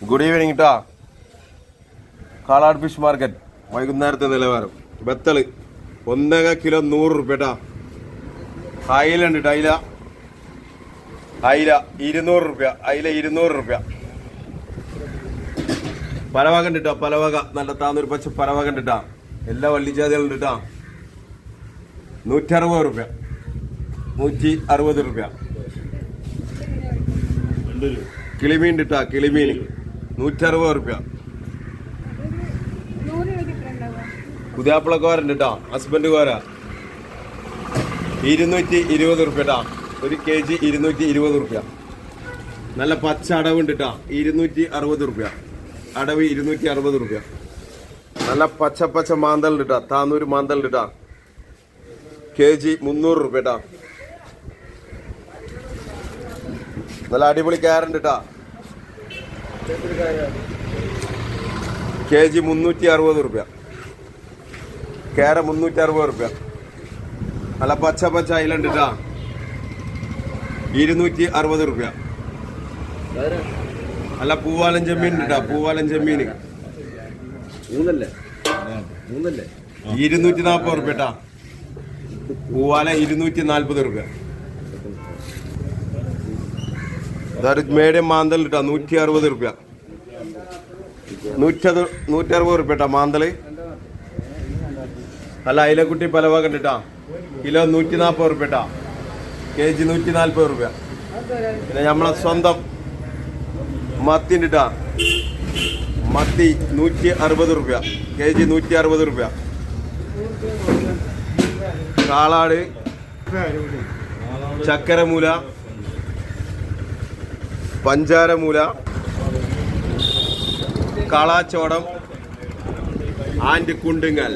Good evening കേട്ടോ. Kalad fish market വൈകുന്നേരത്തെ നിലവാരം. ബത്തള് 1 കിലോ 100 റുപ്യ കേട്ടോ. അയില ഉണ്ട് കേട്ടോ. അയില 200 റുപ്യ. അയില 200 റുപ്യ. പലവക ഉണ്ട് കേട്ടോ. പലവക നല്ല താന്നൂർ പച്ച പലവക ഉണ്ട് കേട്ടോ. എല്ലാ വള്ളിജാതികളുണ്ട് കേട്ടോ. 160 റുപ്യ. 160 റുപ്യ. കിളിമീൻ ഉണ്ട് കേട്ടോ. കിളിമീൻ 160 റുപ്യ. പുതിയാപ്പിളക്കോരുണ്ട് കേട്ടോ. ഹസ്ബൻഡ് കോര 220 റുപ്യ കേട്ടോ. 1 kg 220 റുപ്യ. നല്ല പച്ച അടവുണ്ട് കേട്ടോ. 260 റുപ്യ. അടവ് 260 റുപ്യ. നല്ല പച്ച മാന്തൽ ഉണ്ട് കേട്ടോ. താന്നൂര് മാന്തൽ ഉണ്ട് കേട്ടോ. kg 300 റുപ്യ കേട്ടോ. നല്ല അടിപൊളി ക്യാരറ്റ് കേട്ടോ. kg 360 റുപ്യ. കേര 360 റുപ്യ. നല്ല പച്ച അയിലുണ്ട് കേട്ടോ. 260 റുപ്യ. അല്ല പൂവാലൻ ചെമ്മീൻ ഉണ്ട് കേട്ടോ. പൂവാലൻ ചെമ്മീൻ 240 റുപ്യ കേട്ടോ. പൂവാല 240 റുപ്യ. ഇതൊരു മീഡിയം മാന്തൽ കേട്ടോ. 160 റുപ്യ. 160 റുപ്യ കേട്ടോ മാന്തല്. അല്ല അയിലക്കുട്ടി പലവക ഉണ്ട് കേട്ടോ. കിലോ 140 റുപ്യ കേട്ടോ. kg 140 റുപ്യ. പിന്നെ നമ്മളെ സ്വന്തം മത്തി ഉണ്ട് കേട്ടോ. മത്തി 160 റുപ്യ. kg 160 റുപ്യ. കാളാട്, ചക്കരമൂല, പഞ്ചാരമൂല, കാളാച്ചോടം ആൻഡ് കുണ്ടുങ്ങൽ